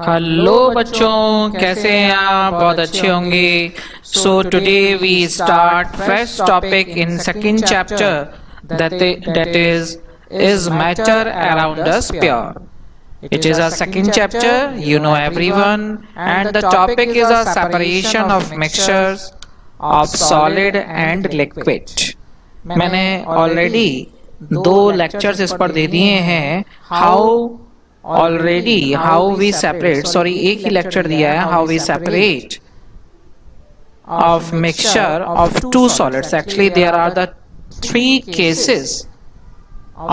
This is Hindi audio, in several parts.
हेलो बच्चों, कैसे हैं आप? बहुत अच्छे होंगे। So today we start first topic in second chapter that is matter around us pure. It is a second chapter, you know everyone, and the topic is a separation of mixtures of solid and liquid. मैंने ऑलरेडी 2 लेक्चर्स इस पर दे दिए हैं। how we separate, sorry एक ही लेक्चर दिया है, how we separate of mixture of 2 solids. Actually there are the 3 cases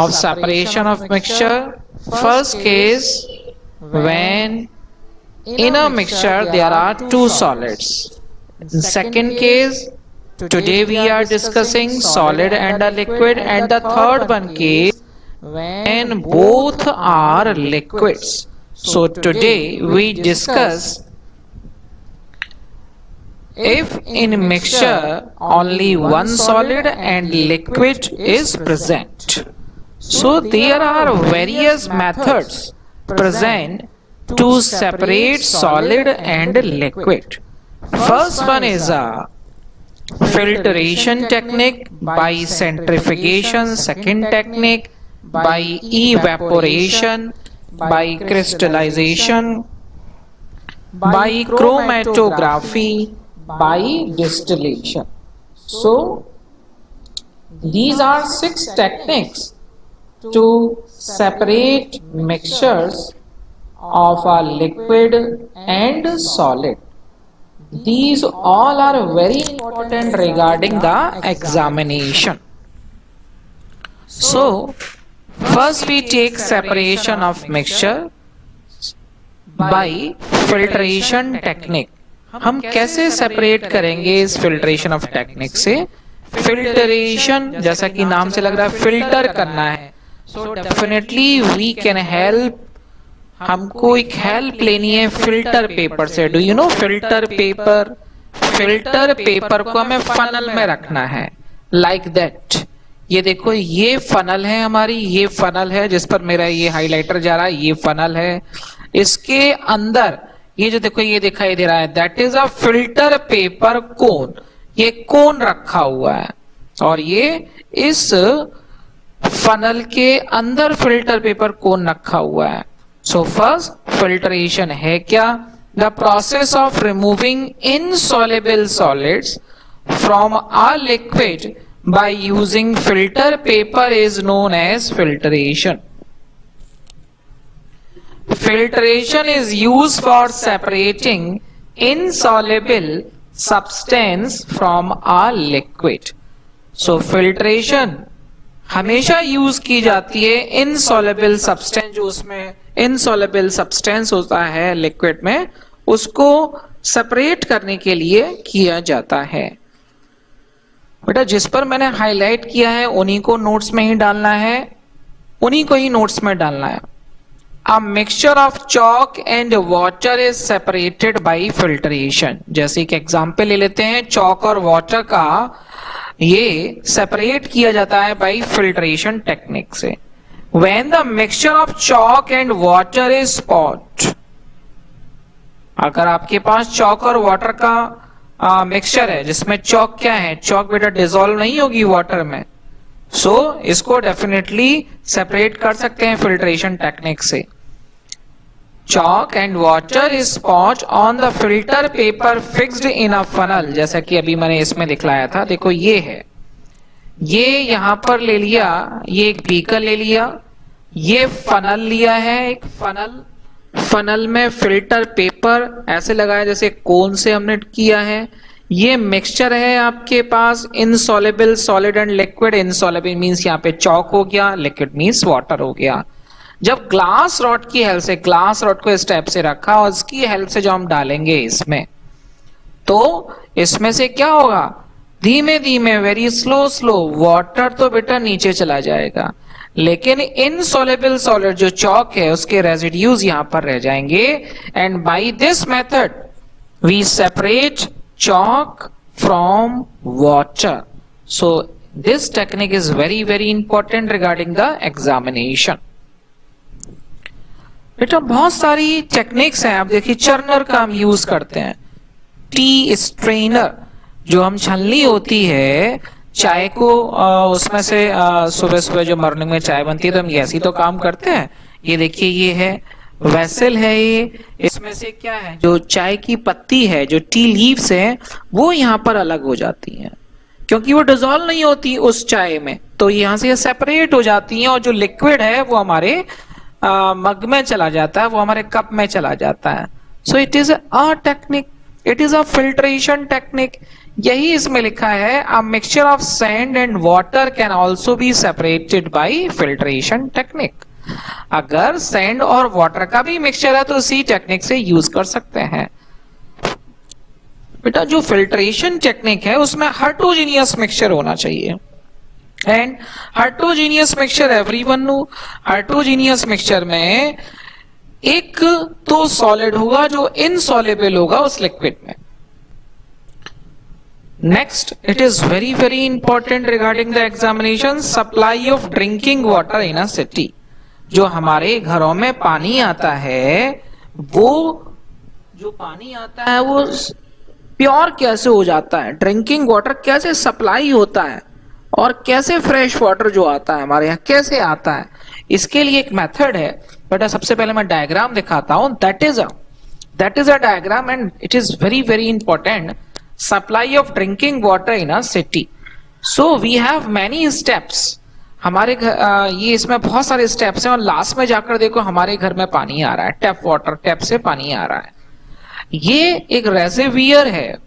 of separation of mixture. First case, when in a mixture there are 2 solids. Second case, today we are discussing solid and a liquid, and the third one case when both are liquids. So today we discuss if in mixture only one solid and liquid is present. So there are various methods present to separate solid and liquid. First one is a filtration technique by centrifugation. Second technique by evaporation, by crystallization, by chromatography, by distillation. So these are 6 techniques to separate mixtures of a liquid and solid. These all are very important regarding the examination. So first we take separation of mixture by filtration technique. हम कैसे सेपरेट करेंगे इस फिल्ट्रेशन ऑफ टेक्निक से? फिल्ट्रेशन जैसा कि नाम से लग रहा है, फिल्टर करना है। So definitely we can help, हमको एक हेल्प लेनी है फिल्टर पेपर से। Do you know filter paper? Filter paper को हमें फनल में रखना है, लाइक दैट। ये देखो, ये फनल है हमारी, ये फनल है जिस पर मेरा ये हाइलाइटर जा रहा है, ये फनल है। इसके अंदर ये जो देखो ये दिखाई दे रहा है, that is a filter paper कोन। ये कोन रखा हुआ है और ये इस फनल के अंदर फिल्टर पेपर कोन रखा हुआ है। सो फर्स्ट फिल्ट्रेशन है क्या? The process of removing insoluble solids from a liquid by using filter paper is known as filtration. Filtration is used for separating insoluble substance from a liquid. So filtration हमेशा यूज की जाती है insoluble substance, जो उसमें insoluble substance होता है लिक्विड में, उसको सेपरेट करने के लिए किया जाता है। बेटा जिस पर मैंने हाईलाइट किया है उन्हीं को नोट्स में ही डालना है, उन्हीं को ही नोट्स में डालना है। A mixture of chalk and water is separated by filtration. जैसे एक एग्जांपल ले लेते हैं, चॉक और वाटर का ये सेपरेट किया जाता है बाय फिल्ट्रेशन टेक्निक से। When the mixture of chalk and water is spot, अगर आपके पास चॉक और वाटर का मिक्सचर है जिसमें चॉक क्या है, चॉक बेटा डिसॉल्व नहीं होगी वाटर में, सो इसको डेफिनेटली सेपरेट कर सकते हैं फिल्ट्रेशन टेक्निक से। Chalk and water is spot on the filter paper fixed in a funnel, जैसा कि अभी मैंने इसमें दिखलाया था। देखो ये है, ये यहां पर ले लिया, ये एक बीकर ले लिया, ये फनल लिया है, एक फनल, फनल में फिल्टर पेपर ऐसे लगाया जैसे कोन से हमने किया है। ये मिक्सचर है आपके पास insoluble solid and liquid. Insoluble means यहाँ पे चॉक हो गया, लिक्विड मींस वाटर हो गया। जब ग्लास रॉड की हेल्प से, ग्लास रॉड को इस टाइप से रखा और इसकी हेल्प से जो हम डालेंगे इसमें, तो इसमें से क्या होगा, धीमे धीमे वेरी स्लो स्लो वाटर तो बेटा नीचे चला जाएगा, लेकिन इनसॉल्युबल सॉलिड जो चॉक है उसके रेजिड्यूज यहां पर रह जाएंगे। And by this method we separate chalk from water. So this technique is very important regarding the examination. बेटा बहुत सारी टेक्निक्स हैं। आप देखिए चर्नर का हम यूज करते हैं, टी स्ट्रेनर जो हम छलनी होती है चाय को, उसमें से सुबह सुबह जो मॉर्निंग में चाय बनती है तो हम ऐसे ही तो काम करते हैं। ये देखिए ये है वेसल है, ये इसमें से क्या है जो चाय की पत्ती है, जो टी लीव्स है वो यहाँ पर अलग हो जाती हैं क्योंकि वो डिसॉल्व नहीं होती उस चाय में, तो यहाँ से सेपरेट हो जाती हैं और जो लिक्विड है वो हमारे मग में चला जाता है, वो हमारे कप में चला जाता है। सो it is a technique, it is a filtration technique. यही इसमें लिखा है, a mixture of sand and water can also be separated by filtration technique. अगर सैंड और वाटर का भी मिक्सचर है तो इसी टेक्निक से यूज कर सकते हैं। बेटा जो फिल्ट्रेशन टेक्निक है उसमें हाइड्रोजीनियस मिक्सचर होना चाहिए, and heterogeneous mixture everyone know. Heterogeneous mixture में एक तो सॉलिड होगा जो इनसॉल्युबल होगा उस लिक्विड में। Next, it is very very important regarding the examination, supply of drinking water in a city. जो हमारे घरों में पानी आता है, वो जो पानी आता है वो प्योर कैसे हो जाता है, ड्रिंकिंग वाटर कैसे सप्लाई होता है, और कैसे फ्रेश वाटर जो आता है हमारे यहाँ कैसे आता है, इसके लिए एक मेथड है। बेटा सबसे पहले मैं डायग्राम दिखाता हूं, that is a diagram and it is very very important. Supply of drinking water in a city, so we have many steps. हमारे ये इसमें बहुत सारे स्टेप्स हैं और लास्ट में जाकर देखो हमारे घर में पानी आ रहा है, टैप वाटर, टैप से पानी आ रहा है। ये एक रेजर्वियर है,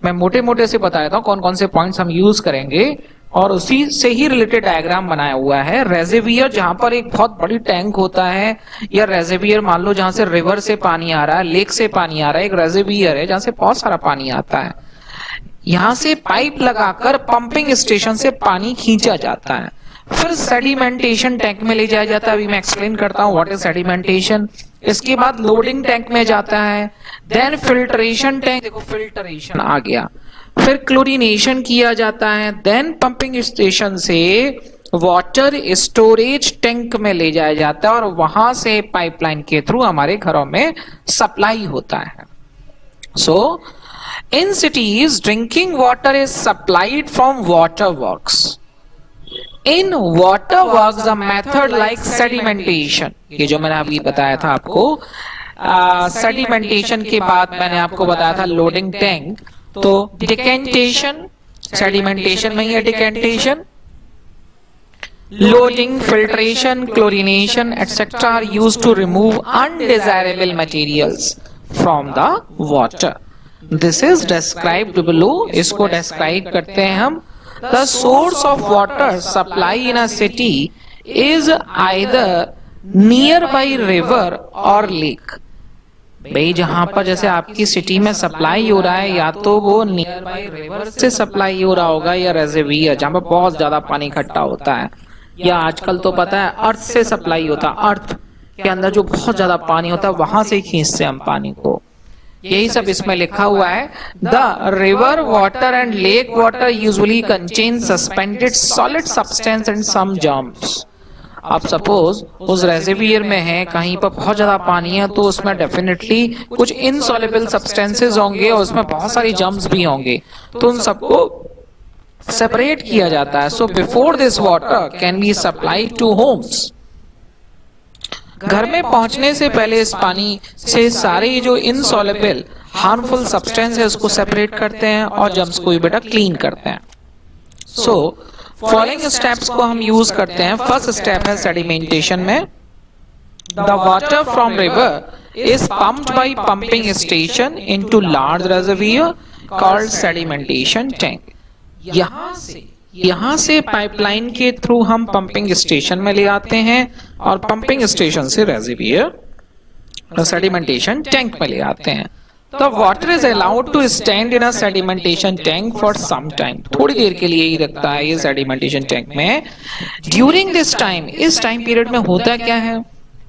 मैं मोटे मोटे से बता देता हूं कौन कौन से पॉइंट्स हम यूज करेंगे और उसी से ही रिलेटेड डायग्राम बनाया हुआ है। रेजर्वियर जहां पर एक बहुत बड़ी टैंक होता है, या रेजर्वियर मान लो जहां से रिवर से पानी आ रहा है, लेक से पानी आ रहा है, एक रेजर्वियर है जहां से बहुत सारा पानी आता है। यहां से पाइप लगाकर पंपिंग स्टेशन से पानी खींचा जाता है, फिर सेडिमेंटेशन टैंक में ले जाया जाता है। अभी मैं एक्सप्लेन करता हूं व्हाट इज सेडिमेंटेशन। इसके बाद लोडिंग टैंक में जाता है, देन फिल्ट्रेशन टैंक, देखो फिल्ट्रेशन आ गया, फिर क्लोरीनेशन किया जाता है, देन पंपिंग स्टेशन से वाटर स्टोरेज टैंक में ले जाया जाता है और वहां से पाइपलाइन के थ्रू हमारे घरों में सप्लाई होता है। So in cities drinking water is supplied from water works. In water works, a method like sedimentation, ये जो मैंने अभी बताया था आपको, सेडिमेंटेशन के बाद मैंने आपको बताया था लोडिंग टैंक, तो डिकेंटेशन, सेडिमेंटेशन में ही है decantation, loading, filtration, chlorination etcetera are used to remove undesirable materials from the water. This is described below, इसको डिस्क्राइब करते हैं हम। The source of water supply in a city is either nearby river or lake। भाई जहां पर जैसे आपकी सिटी में सप्लाई हो रहा है, या तो वो नियर बाई रिवर से सप्लाई हो रहा होगा या रेजर्वियर जहां पर बहुत ज्यादा पानी इकट्ठा होता है, या आजकल तो पता है अर्थ से सप्लाई होता है, अर्थ के अंदर जो बहुत ज्यादा पानी होता है वहां से खींचते हम पानी को। यही सब इसमें लिखा हुआ है। The river water and lake water usually contain suspended solid substance and some germs. अब सपोज उस रेजर्वियर में है, कहीं पर बहुत ज्यादा पानी है, तो उसमें डेफिनेटली कुछ इनसॉल्युबल सब्सटेंसेस होंगे और उसमें बहुत सारी जर्म्स भी होंगे, तो उन सबको सेपरेट किया जाता है। So before this water can be supplied to homes, घर में पहुंचने से पहले इस पानी से सारे जो इनसॉल्युबल हार्मफुल सब्सटेंस है उसको सेपरेट करते हैं और जर्म्स को भी बेटा क्लीन करते हैं। सो फॉलोइंग स्टेप्स को हम यूज करते हैं। फर्स्ट स्टेप है सेडिमेंटेशन में, the water from river is pumped by pumping station into large reservoir called sedimentation tank. यहां से पाइपलाइन के थ्रू हम पंपिंग स्टेशन में ले आते हैं और पंपिंग स्टेशन से रेजर्वियर सेडिमेंटेशन टैंक में ले आते हैं। तो water is allowed to stand in a sedimentation tank for some time, थोड़ी देर के लिए ही रखता है ये सेडिमेंटेशन टैंक में। ड्यूरिंग दिस टाइम, इस टाइम पीरियड में होता क्या है,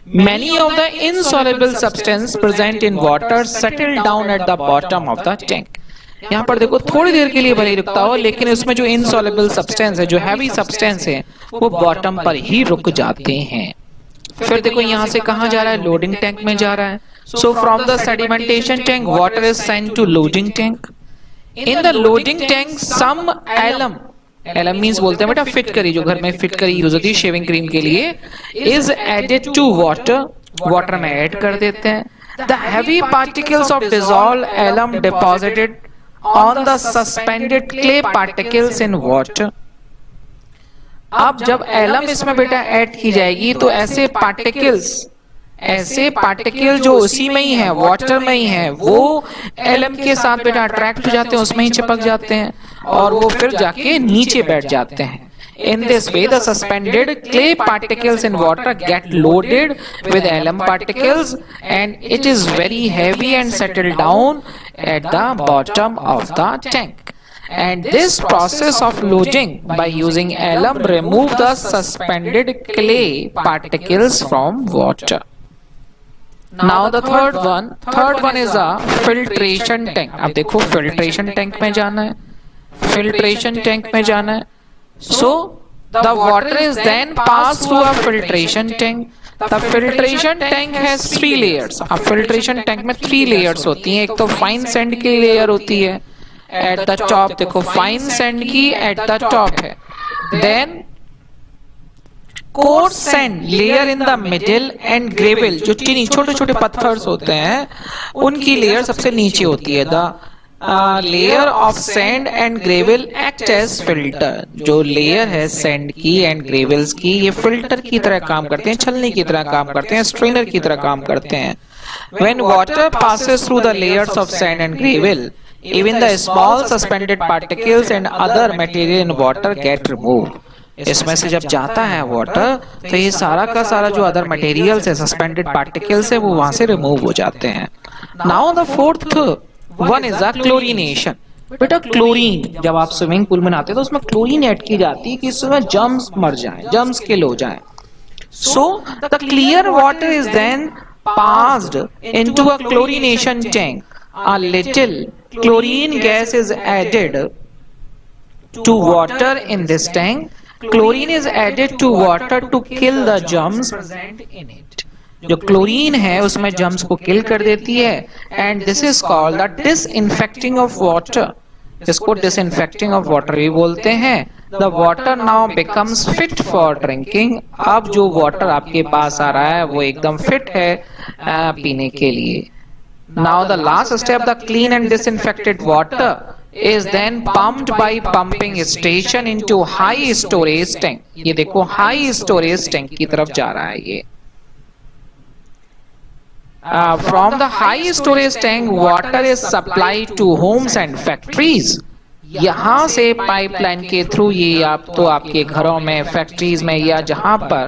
many of the insoluble substance present in water settle down at the bottom of the tank। यहाँ पर देखो थोड़ी देर के लिए भले ही रुकता हो, लेकिन उसमें जो इनसॉल्युबल सब्सटेंस है, जो हैवी सब्सटेंस है, वो बॉटम पर ही रुक जाते हैं। फिर देखो यहाँ से कहाँ जा रहा है, लोडिंग टैंक में जा रहा है. So from the sedimentation tank water is sent to loading tank. In the loading tank some alum, alum means बोलते हैं बेटा फिट करी, जो घर में फिट करी यूज होती है शेविंग क्रीम के लिए, is added to water, water में ऐड कर देते हैं. The heavy particles of dissolve alum deposited on the suspended clay particles in water. अब जब एलम इसमें बेटा ऐड की जाएगी तो ऐसे पार्टिकल जो उसी में ही है, वाटर में ही है, वो एलम के साथ बेटा अट्रैक्ट हो जाते हैं, उसमें ही चिपक जाते हैं और वो फिर जाके नीचे बैठ जाते हैं. In this way, the suspended clay particles in water get loaded with alum particles and it is very heavy and settle down at the bottom of the tank. And this process of loading by using alum remove the suspended clay particles from water. Now the third one is a filtration tank. अब देखो filtration tank में जाना है, filtration tank में जाना है. So the water is then passed through a filtration tank. The filtration tank has 3 layers. अब filtration tank में 3 layers होती हैं. एक तो fine sand की layer होती है at the top, देखो fine sand की at the top है. Then coarse sand layer in the middle and gravel, जो चीनी छोटे छोटे पत्थर्स होते हैं उनकी लेयर सबसे नीचे होती है. The layer of sand and gravel act as filter. जो लेयर है सैंड की एंड ग्रेवल्स की, ये फिल्टर की तरह काम करते हैं, छलनी की तरह काम करते हैं, स्ट्रेनर की तरह काम करते हैं. When water passes through the layers of sand and gravel, even the small suspended particles and other material in water get removed. इसमें से जब जाता है वाटर तो ये सारा का सारा जो अदर मटेरियल्स है, सस्पेंडेड पार्टिकल्स है, वो वहां से रिमूव हो जाते हैं. Now the fourth one is a chlorination. बेटा क्लोरीन जब आप स्विमिंग पूल में नहाते हैं तो उसमें क्लोरीन ऐड की जाती है कि इसमें जर्म्स मर जाएं, जर्म्स किल हो जाएं. So the clear water is then passed into a chlorination tank. A little chlorine gas is added to water in this tank. Chlorine is added to water to kill the germs present in it. जो क्लोरीन है उसमें जर्म्स को किल कर देती है and this is called the disinfecting of water. इसको डिसइंफेक्टिंग ऑफ वाटर भी बोलते हैं. The water now becomes fit for drinking. अब जो वाटर आपके पास आ रहा है वो एकदम फिट है पीने के लिए. Now the last step, the clean and disinfected water is then pumped by pumping station into high storage tank. ये देखो हाई स्टोरेज टैंक की तरफ जा रहा है ये. From the high storage tank water is supplied to homes and factories. यहाँ से पाइपलाइन के थ्रू ये आप तो आपके घरों में, फैक्ट्रीज में या जहां पर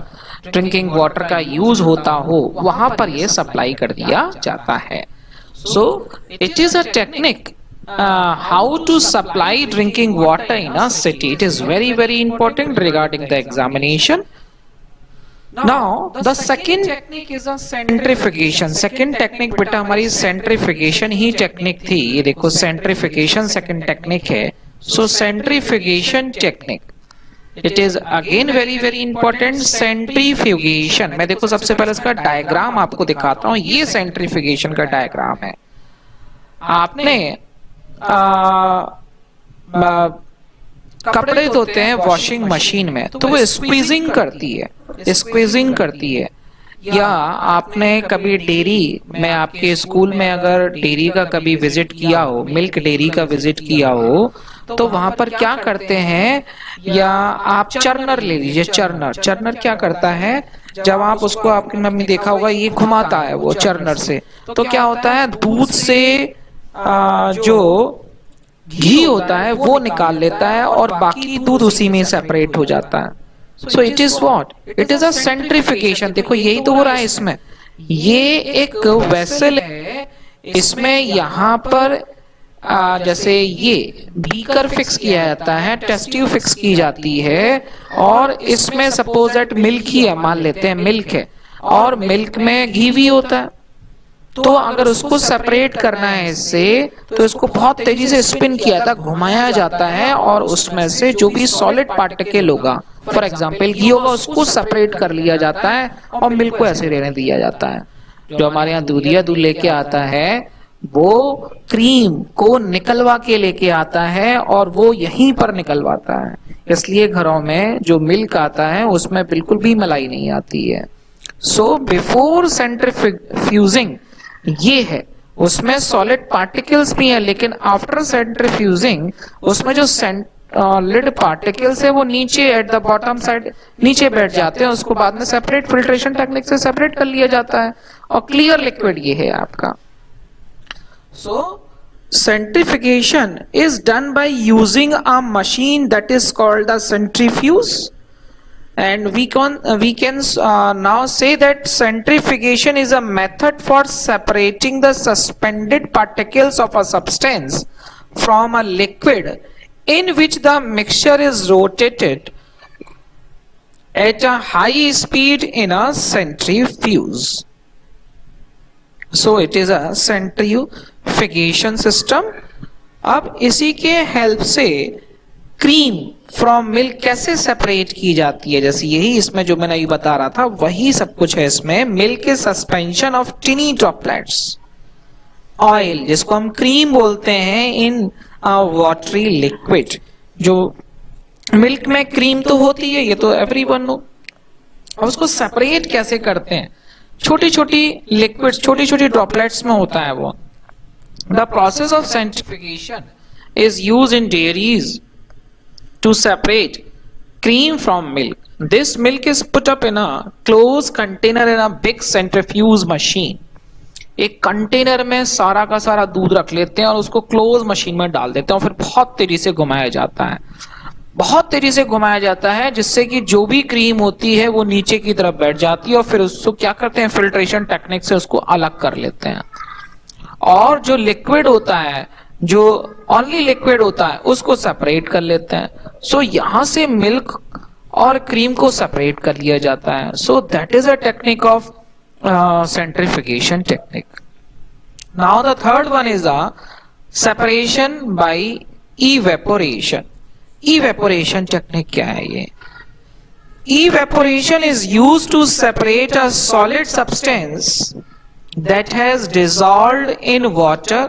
ड्रिंकिंग वाटर का यूज होता हो वहां पर ये सप्लाई कर दिया जाता है. So it is a technique how to supply drinking water in a city. It is very important regarding the examination. Now the second technique is a centrifugation. Second technique बेटा हमारी centrifugation ही technique थी. ये देखो centrifugation second technique है. So centrifugation technique, it is again very important. centrifugation मैं देखो सबसे पहले इसका डायग्राम आपको दिखाता हूँ. ये centrifugation का डायग्राम है. आपने कपड़े धोते हैं वॉशिंग मशीन में तो वो स्क्वीजिंग करती है. या आपने कभी डेयरी में, आपके स्कूल में अगर डेयरी का कभी विजिट किया हो, मिल्क डेयरी का विजिट किया हो, तो वहां पर क्या करते हैं, या आप चर्नर ले लीजिए. चर्नर क्या करता है, जब आप उसको, आपकी मम्मी देखा होगा, ये घुमाता है वो चर्नर से, तो क्या होता है, दूध से जो घी होता है वो निकाल लेता है और बाकी दूध उसी में सेपरेट हो जाता है. सो it is what, it is अ सेंट्रिफिकेशन. देखो यही तो हो रहा है इसमें. ये एक वेसल है, इसमें यहाँ पर जैसे ये बीकर फिक्स किया जाता है, टेस्ट ट्यूब फिक्स की जाती है, और इसमें सपोज दैट मिल्क ही है, मान लेते हैं मिल्क है, और मिल्क में घी भी होता है. तो अगर उसको सेपरेट करना है इससे, तो इसको बहुत तेजी से स्पिन किया था, घुमाया जाता है और उसमें से जो भी सॉलिड पार्टिकल होगा, फॉर एग्जांपल घी होगा, उसको सेपरेट कर लिया जाता है और मिल्क को ऐसे रहने दिया जाता है। जो हमारे यहाँ दूधिया दूध लेके आता है वो क्रीम को निकलवा के लेके आता है और वो यहीं पर निकलवाता है, इसलिए घरों में जो मिल्क आता है उसमें बिल्कुल भी मलाई नहीं आती है। सो बिफोर सेंट्रीफ्यूजिंग ये है, उसमें सॉलिड पार्टिकल्स भी है, लेकिन आफ्टर सेंट्रीफ्यूजिंग उसमें जो लिड पार्टिकल्स है वो नीचे एट द बॉटम साइड नीचे बैठ जाते हैं, उसको बाद में सेपरेट फिल्ट्रेशन टेक्निक से सेपरेट कर लिया जाता है और क्लियर लिक्विड ये है आपका। So centrifugation is done by using a machine that is called a centrifuge, and we can now say that centrifugation is a method for separating the suspended particles of a substance from a liquid in which the mixture is rotated at a high speed in a centrifuge. So it is a centrifugation system. अब इसी के हेल्प से क्रीम फ्रॉम मिल्क कैसे सेपरेट की जाती है, जैसे यही इसमें जो मैंने अभी बता रहा था वही सब कुछ है इसमें। मिल्क के सस्पेंशन ऑफ टिनी ड्रॉपलेट्स ऑयल, जिसको हम क्रीम बोलते हैं, इन वाटरी लिक्विड। जो मिल्क में क्रीम तो होती है, ये तो एवरीवन नो। अब उसको सेपरेट कैसे करते हैं, छोटी छोटी लिक्विड्स, छोटी छोटी ड्रॉपलेट्स में होता है वो। The process of centrifugation is used in dairies to separate cream from milk. This milk is put up in a closed container in a big centrifuge machine. एक कंटेनर में सारा का सारा दूध रख लेते हैं और उसको क्लोज मशीन में डाल देते हैं और फिर बहुत तेजी से घुमाया जाता है, बहुत तेजी से घुमाया जाता है, जिससे कि जो भी क्रीम होती है वो नीचे की तरफ बैठ जाती है और फिर उसको क्या करते हैं, फिल्ट्रेशन टेक्निक से उसको अलग कर लेते हैं और जो लिक्विड होता है, जो ओनली लिक्विड होता है, उसको सेपरेट कर लेते हैं। सो यहां से मिल्क और क्रीम को सेपरेट कर लिया जाता है। So that is a technique of centrifugation technique. Now the third one is the separation by evaporation. Evaporation technique क्या है ये? Evaporation is used to separate a solid substance that has dissolved in water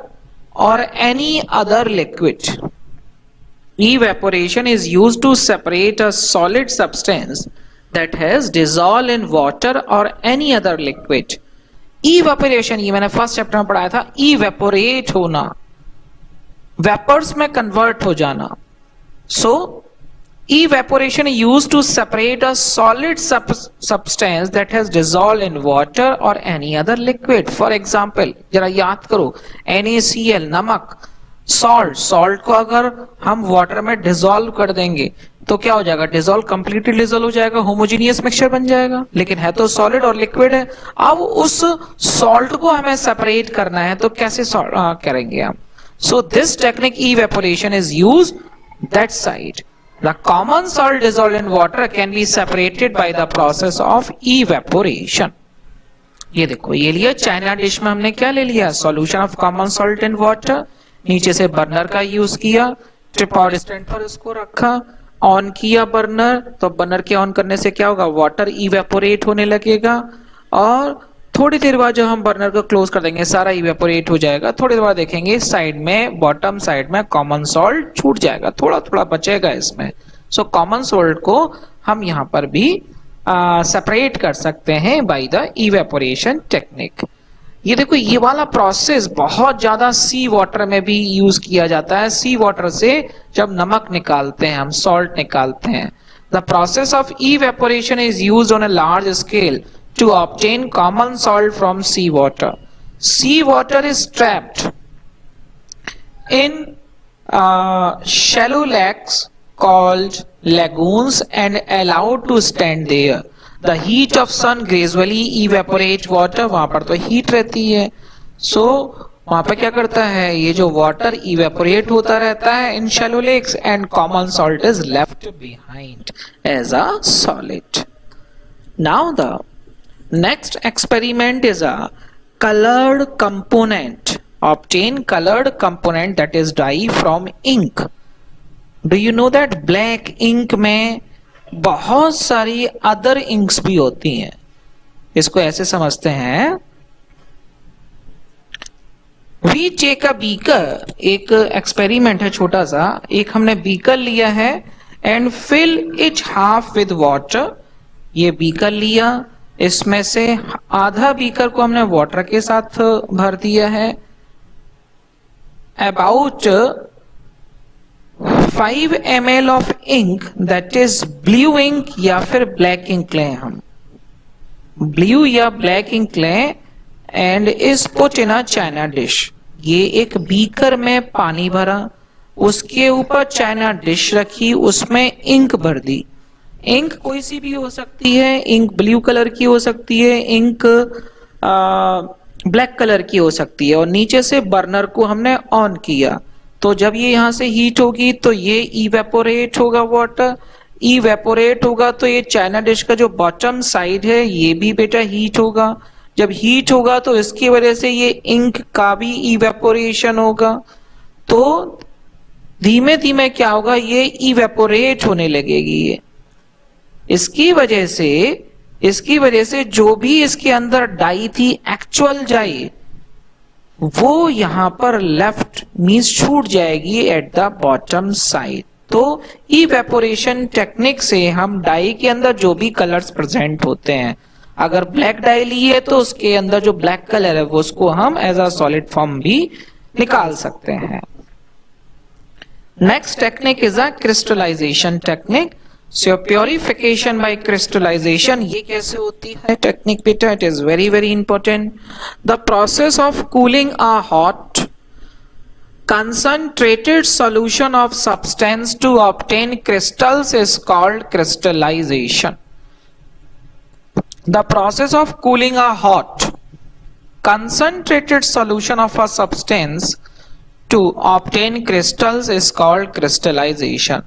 or any other liquid. Evaporation is used to separate a solid substance that has dissolved in water or any other liquid. Evaporation ये मैंने फर्स्ट चैप्टर में पढ़ाया था, evaporate होना, वेपर्स में कन्वर्ट हो जाना। So evaporation is used to separate a solid substance that has dissolved in water or any other liquid. For example, जरा याद करो, NaCl नमक, सॉल्ट को अगर हम वाटर में डिसॉल्व कर देंगे तो क्या हो जाएगा, डिसॉल्व, कंप्लीटली डिसॉल्व हो जाएगा, होमोजीनियस मिक्सचर बन जाएगा, लेकिन है तो सॉलिड और लिक्विड है। अब उस सॉल्ट को हमें सेपरेट करना है तो कैसे करेंगे हम? So this technique evaporation is used that side. The common salt dissolved in water can be separated by the process of evaporation. ये देखो, ये लिया चाइना डिश में हमने क्या ले लिया, solution of common salt in water, नीचे से बर्नर का यूज किया, ट्रिपॉड स्टैंड पर उसको रखा, ऑन किया बर्नर, तो बर्नर के ऑन करने से क्या होगा, वाटर इवेपोरेट होने लगेगा और थोड़ी देर बाद जब हम बर्नर को क्लोज कर देंगे सारा इवेपोरेट हो जाएगा। थोड़ी देर बाद देखेंगे साइड में, बॉटम साइड में कॉमन सॉल्ट छूट जाएगा, थोड़ा थोड़ा बचेगा इसमें। सो कॉमन सॉल्ट को हम यहां पर भी सेपरेट कर सकते हैं बाय द इवेपोरेशन टेक्निक। ये देखो, ये वाला प्रोसेस बहुत ज्यादा सी वाटर में भी यूज किया जाता है। सी वाटर से जब नमक निकालते हैं, हम सॉल्ट निकालते हैं, the process of evaporation is used on a large scale to obtain common salt from sea water. Sea water is trapped in shallow lakes called lagoons and allowed to stand there. The heat of sun gradually evaporate water. वहां पर तो हीट रहती है, सो वहां पर क्या करता है, ये जो वाटर इवेपोरेट होता रहता है in shallow lakes and common salt is left behind as a solid. Now the next experiment is a colored component, obtain colored component that is dye from ink. Do you know that black ink में बहुत सारी other inks भी होती हैं. इसको ऐसे समझते हैं, We take a beaker, एक एक्सपेरिमेंट है छोटा सा, एक हमने बीकर लिया है and fill it half with water. ये बीकर लिया, इसमें से आधा बीकर को हमने वाटर के साथ भर दिया है. About 5 ml of ink, that is blue ink या फिर black ink लें हम, blue या black ink लें and is put in a china dish. ये एक बीकर में पानी भरा, उसके ऊपर चाइना डिश रखी, उसमें इंक भर दी. इंक कोई सी भी हो सकती है, इंक ब्लू कलर की हो सकती है, इंक ब्लैक कलर की हो सकती है, और नीचे से बर्नर को हमने ऑन किया. तो जब ये यहां से हीट होगी तो ये इवेपोरेट होगा, वाटर इवेपोरेट होगा तो ये चाइना डिश का जो बॉटम साइड है ये भी बेटा हीट होगा. जब हीट होगा तो इसकी वजह से ये इंक का भी इवेपोरेशन होगा. तो धीमे धीमे क्या होगा, ये इवेपोरेट होने लगेगी. ये इसकी वजह से जो भी इसके अंदर डाई थी, एक्चुअल डाई, वो यहां पर लेफ्ट मींस छूट जाएगी एट द बॉटम साइड. तो इवेपोरेशन टेक्निक से हम डाई के अंदर जो भी कलर्स प्रेजेंट होते हैं, अगर ब्लैक डाई ली है तो उसके अंदर जो ब्लैक कलर है वो उसको हम एज अ सॉलिड फॉर्म भी निकाल सकते हैं. Next technique is a crystallization technique. So purification by crystallization, ये कैसे होती है टेक्निक बेटा? It is very very important. The process of cooling a hot concentrated solution of substance to obtain crystals is called crystallization. The process of cooling a hot concentrated solution of a substance to obtain crystals is called crystallization.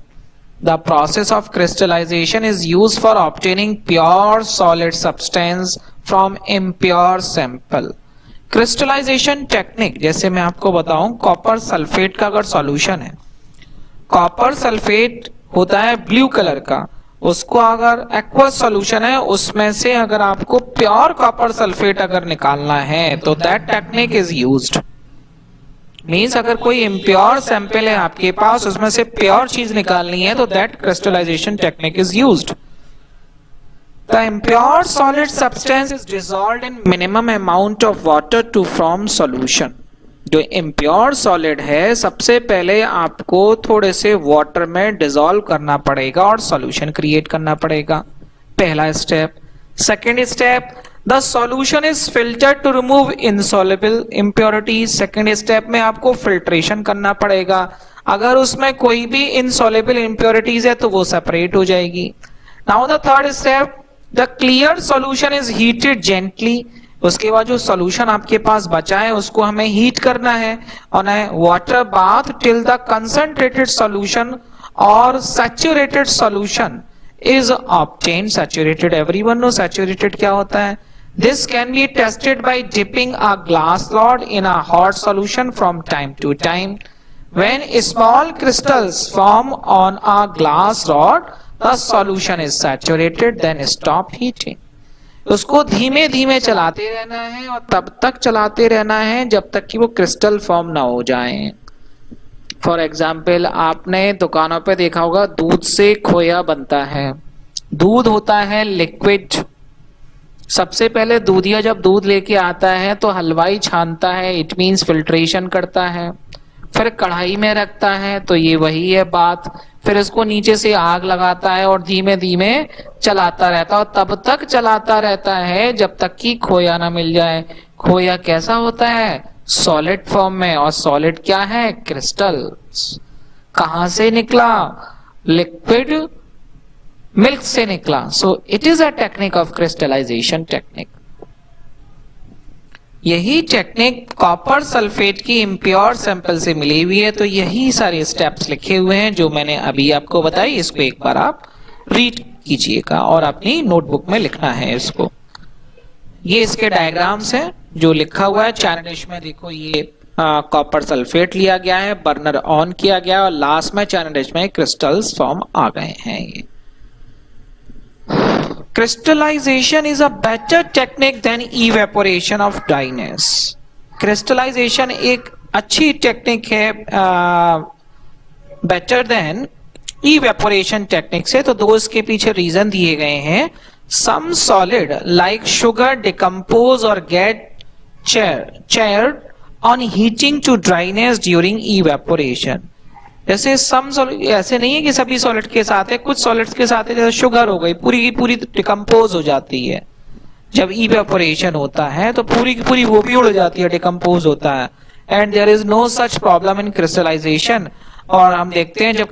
The process of crystallization is used for obtaining pure solid substance from impure sample. Crystallization technique, जैसे मैं आपको बताऊं, कॉपर सल्फेट का अगर सॉल्यूशन है, कॉपर सल्फेट होता है ब्लू कलर का, उसको अगर एक्वस सॉल्यूशन है उसमें से अगर आपको प्योर कॉपर सल्फेट अगर निकालना है तो that technique is used. Means अगर कोई इम्प्योर सैंपल है आपके पास, उसमें से प्योर चीज निकालनी है तो that crystallization technique is used. The impure solid substance is dissolved in minimum amount of water to form solution. जो impure solid है, सबसे पहले आपको थोड़े से वाटर में डिसॉल्व करना पड़ेगा और सॉल्यूशन क्रिएट करना पड़ेगा. पहला step. Second step, the solution is filtered to remove insoluble impurity. Second step में आपको फिल्ट्रेशन करना पड़ेगा. अगर उसमें कोई भी इनसॉल्युबल इम्प्योरिटीज है तो वो सेपरेट हो जाएगी. Now the third step, the clear solution is heated gently. उसके बाद जो सॉल्यूशन आपके पास बचा है उसको हमें हीट करना है और water bath till the concentrated solution और saturated solution is obtained. Saturated, everyone know saturated क्या होता है. This can be tested by dipping a glass rod in a hot solution from time to time. When small crystals form on a glass rod, the solution is saturated, then stop heating. उसको धीमे धीमे चलाते रहना है और तब तक चलाते रहना है जब तक कि वो क्रिस्टल फॉर्म ना हो जाए. फॉर एग्जाम्पल, आपने दुकानों पे देखा होगा दूध से खोया बनता है. दूध होता है लिक्विड. सबसे पहले दूधिया जब दूध लेके आता है तो हलवाई छानता है, इट मीन्स फिल्ट्रेशन करता है, फिर कढ़ाई में रखता है, तो ये वही है बात. फिर इसको नीचे से आग लगाता है और धीमे धीमे चलाता रहता है और तब तक चलाता रहता है जब तक कि खोया ना मिल जाए. खोया कैसा होता है? सॉलिड फॉर्म में. और सॉलिड क्या है? क्रिस्टल्स. कहां से निकला? लिक्विड मिल्क से निकला. So it is a technique of crystallization technique. यही टेक्निक कॉपर सल्फेट की इम्प्योर सैंपल से मिली हुई है. तो यही सारे स्टेप्स लिखे हुए हैं जो मैंने अभी आपको बताई. इसको एक बार आप रीड कीजिएगा और अपनी नोटबुक में लिखना है इसको. ये इसके डायग्राम्स हैं. जो लिखा हुआ है चाइना डिश में, देखो ये कॉपर सल्फेट लिया गया है, बर्नर ऑन किया गया और लास्ट में चाइना डिश में क्रिस्टल्स फॉर्म आ गए हैं। ये crystallization is a better technique than evaporation of dryness. Crystallization एक अच्छी टेक्निक है बेटर देन इवेपोरेशन टेक्निक से। तो दो इसके पीछे रीजन दिए गए हैं। Some solid like sugar decompose और get charred on heating to dryness during evaporation. जैसे सम सॉलिड, ऐसे नहीं है कि सभी सॉलिड के साथ है, कुछ सॉलिड्स के साथ है, जैसे शुगर हो गई पूरी की पूरी डिकम्पोज हो जाती है। जब इवेपोरेशन होता है तो पूरी की पूरी वो भी उड़ जाती है, डिकम्पोज होता है। And there is no such problem in crystallization. और हम देखते हैं जब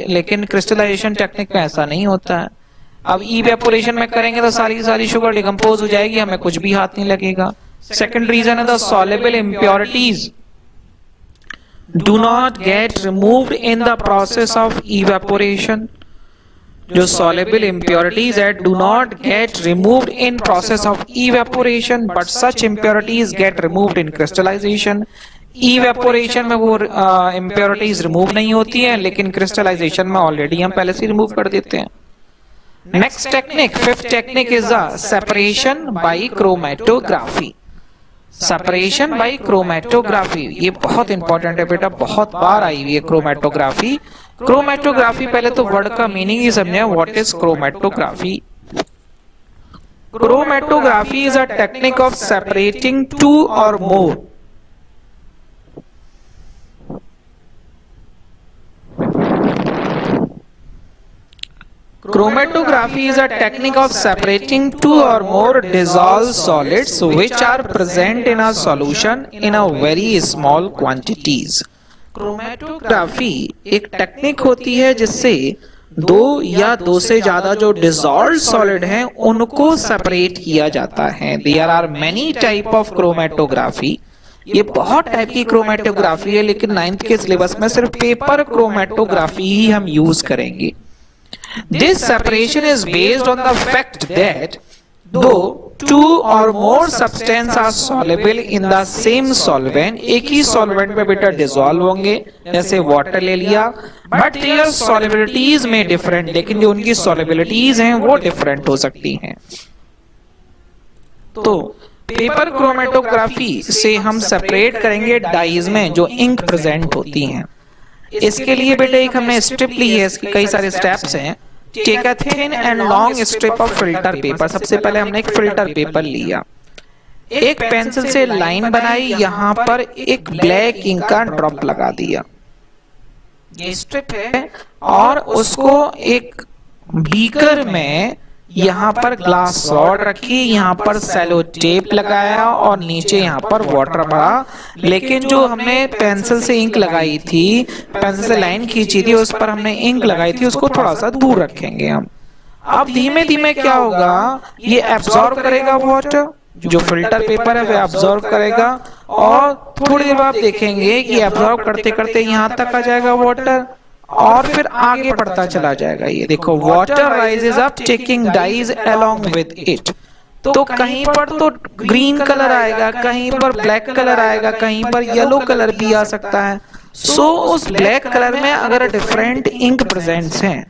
लेकिन क्रिस्टलाइजेशन टेक्निक में ऐसा नहीं होता है। अब इवेपोरेशन में करेंगे तो सारी शुगर डिकम्पोज हो जाएगी, हमें कुछ भी हाथ नहीं लगेगा। सेकंड रीजन है the soluble impurities do not get removed in the process of evaporation। जो soluble impurities है do not get removed in process of evaporation but such impurities get removed in crystallization। evaporation में वो impurities remove नहीं होती हैं, लेकिन crystallization में already हम पहले से remove कर देते हैं। Next technique, fifth technique is the separation by chromatography। Separation by chromatography, ये बहुत इंपॉर्टेंट है बेटा, बहुत बार आई हुई है क्रोमेटोग्राफी। क्रोमेटोग्राफी, पहले तो वर्ड का मीनिंग ही समझे, what is chromatography. Chromatography is a technique of separating two or more Chromatography is a technique of separating two or more dissolved solids which are present in a solution in a very small quantities। Chromatography एक टेक्निक होती है जिससे दो या दो से ज्यादा जो डिसॉल्व्ड सॉलिड हैं उनको सेपरेट किया जाता है। There are many type of chromatography। ये बहुत टाइप की क्रोमेटोग्राफी है, लेकिन 9th के सिलेबस में सिर्फ पेपर क्रोमेटोग्राफी ही हम यूज करेंगे। This separation is based on the fact that though two or more substances are soluble in the same solvent, एक ही solvent में बेटा dissolve होंगे, जैसे water ले लिया, but their solubilities में different, लेकिन जो उनकी solubilities हैं वो different हो सकती हैं। तो पेपर क्रोमेटोग्राफी से हम सेपरेट करेंगे डाइज में जो इंक प्रेजेंट होती हैं। इसके लिए बेटा एक हमने स्ट्रिप ली है, इसके कई सारे स्टेप्स हैं। Take a thin and long strip of filter paper. सबसे पहले हमने एक फिल्टर पेपर लिया, एक पेंसिल से लाइन बनाई, यहाँ पर एक ब्लैक इंक का ड्रॉप लगा दिया, ये स्ट्रिप है, और उसको एक बीकर में यहाँ पर ग्लास रॉड रखी, यहाँ पर सेलो टेप लगाया और नीचे यहाँ पर वाटर भरा। लेकिन जो हमने पेंसिल से इंक लगाई थी, पेंसिल से लाइन खींची थी, उस पर हमने इंक लगाई थी, उसको थोड़ा सा दूर रखेंगे हम। अब धीमे धीमे क्या होगा, ये एब्जॉर्ब करेगा वाटर, जो फिल्टर पेपर है वह एब्जॉर्ब करेगा, और थोड़ी देर बाद देखेंगे कि एब्जॉर्ब करते करते यहाँ तक आ जाएगा वाटर, और फिर आगे बढ़ता चला जाएगा। ये देखो water rises up taking dyes along with it. तो कहीं पर तो ग्रीन कलर आएगा, कहीं पर ब्लैक कलर आएगा, कहीं पर येलो कलर भी आ सकता है। सो उस ब्लैक कलर में अगर डिफरेंट इंक प्रेजेंट्स हैं,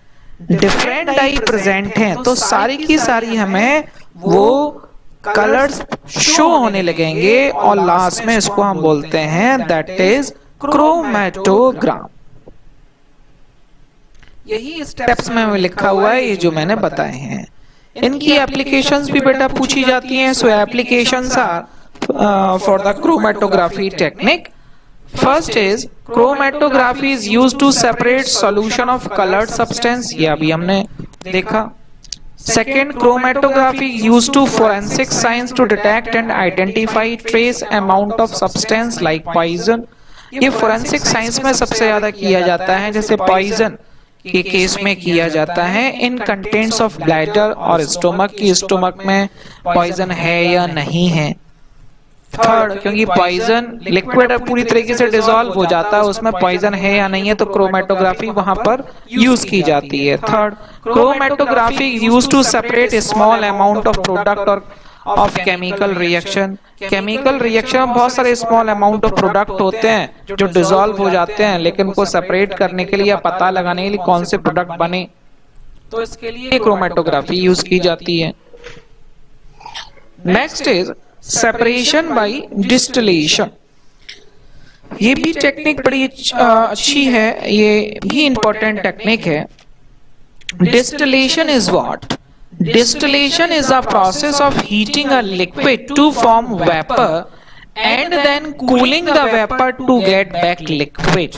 डिफरेंट डाई प्रेजेंट हैं, तो सारी की सारी हमें वो कलर्स शो होने लगेंगे, और लास्ट में इसको हम बोलते हैं दैट इज क्रोमेटोग्राम। यही स्टेप्स में लिखा हुआ है, ये जो मैंने बताए हैं। इनकी एप्लीकेशंस भी बेटा पूछी जाती हैं। So applications are for the chromatography technique. First is chromatography is used to separate solution of coloured substance, ये अभी हमने देखा। Second, chromatography used to forensic science to detect and identify trace amount of substance like poison. ये फोरेंसिक साइंस में सबसे ज्यादा किया जाता है, जैसे पॉइजन के केस में किया जाता है इन कंटेंट्स ऑफ ब्लैडर और स्टोमक, की स्टोमक में पॉइजन है या नहीं है। थर्ड, क्योंकि पॉइजन लिक्विड पूरी तरीके से डिसॉल्व हो जाता है, उसमें पॉइजन है या नहीं है, तो क्रोमेटोग्राफी वहां पर यूज की जाती है। Third, chromatography use to separate small amount of product और of chemical reaction. Chemical reaction में बहुत सारे स्मॉल अमाउंट ऑफ प्रोडक्ट होते हैं जो डिसॉल्व हो जाते हैं, लेकिन उनको सेपरेट करने के लिए या पता लगाने के लिए कौन से प्रोडक्ट बने, तो इसके लिए क्रोमेटोग्राफी यूज की जाती है। Next is separation by distillation. ये भी टेक्निक बड़ी अच्छी है, ये भी इंपॉर्टेंट टेक्निक है। Distillation is what? Distillation is a process of heating a liquid to form vapor and then cooling the vapor to get back liquid.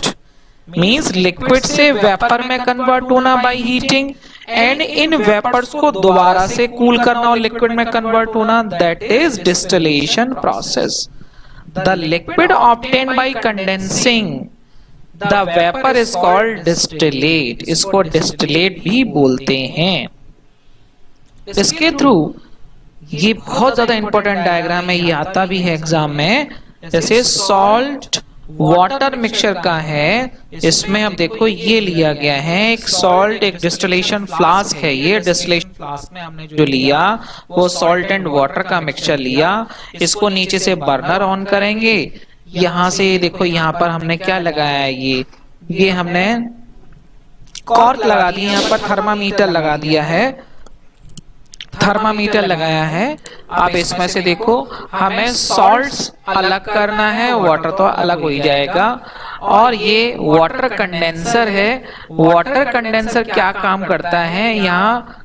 Means liquid से vapor में convert होना by heating and in vapors को दोबारा से cool करना और liquid में convert होना, that is distillation process. The liquid obtained by condensing the vapor is called distillate. इसको distillate भी बोलते हैं। इसके थ्रू ये बहुत ज्यादा इंपॉर्टेंट डायग्राम है, ये आता भी है एग्जाम में। जैसे सॉल्ट वाटर मिक्सचर का है, इसमें अब देखो ये लिया गया है एक सॉल्ट, एक डिस्टिलेशन फ्लास्क है। ये डिस्टिलेशन फ्लास्क में हमने जो लिया वो सॉल्ट एंड वाटर का मिक्सचर लिया। इसको नीचे से बर्नर ऑन करेंगे। यहाँ से देखो यहाँ पर हमने क्या लगाया है, ये हमने कॉर्क लगा दिया, यहाँ पर थर्मामीटर लगा दिया है, थर्मामीटर लगाया है। अब इसमें से देखो हमें सॉल्ट्स अलग करना है, वाटर तो अलग हो ही जाएगा। और ये वाटर कंडेंसर है। वाटर कंडेंसर क्या काम करता है, यहाँ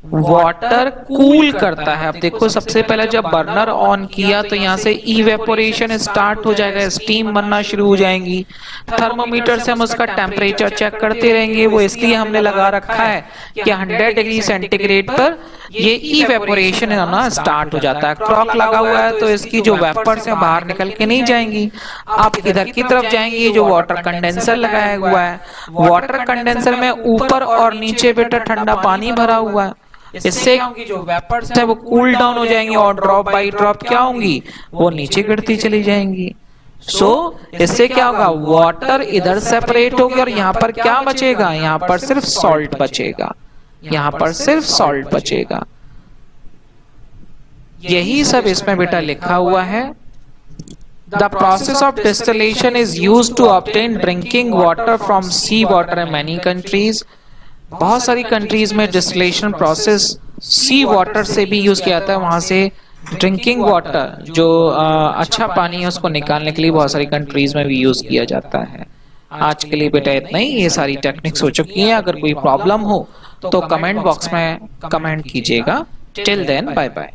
वाटर कूल करता है। अब देखो सबसे पहले जब बर्नर ऑन किया तो यहाँ से इवेपोरेशन स्टार्ट हो जाएगा, स्टीम बनना शुरू हो जाएंगी। थर्मोमीटर से हम उसका टेम्परेचर चेक करते रहेंगे। वो इसलिए हमने लगा रखा है कि 100 डिग्री सेंटीग्रेड पर ये इवेपोरेशन होना स्टार्ट हो जाता है। क्लॉक लगा हुआ है तो इसकी जो वेपर्स है बाहर निकल के नहीं जाएंगी, आप इधर की तरफ जाएंगी। जो वाटर कंडेंसर लगाया हुआ है, वाटर कंडेंसर में ऊपर और नीचे बेटा ठंडा पानी भरा हुआ है। इससे जो वेपर्स है वो कूल डाउन हो जाएंगी और ड्रॉप बाय ड्रॉप क्या होंगी, वो नीचे गिरती चली जाएंगी। इससे क्या होगा, वाटर इधर सेपरेट होगी और यहाँ पर क्या बचेगा, यहाँ पर सिर्फ सॉल्ट बचेगा, यहाँ पर सिर्फ सॉल्ट बचेगा। यही सब इसमें बेटा लिखा हुआ है। The process of distillation is used to obtain drinking water from sea water in many countries. बहुत सारी कंट्रीज में डिस्टिलेशन प्रोसेस सी वाटर से भी यूज किया जाता है। वहां से ड्रिंकिंग वाटर जो अच्छा पानी है उसको निकालने के लिए बहुत सारी कंट्रीज में भी यूज किया जाता है। आज के लिए बेटा इतना ही, ये सारी टेक्निक्स हो चुकी हैं। अगर कोई प्रॉब्लम हो तो कमेंट बॉक्स में कमेंट कीजिएगा। Till then bye bye.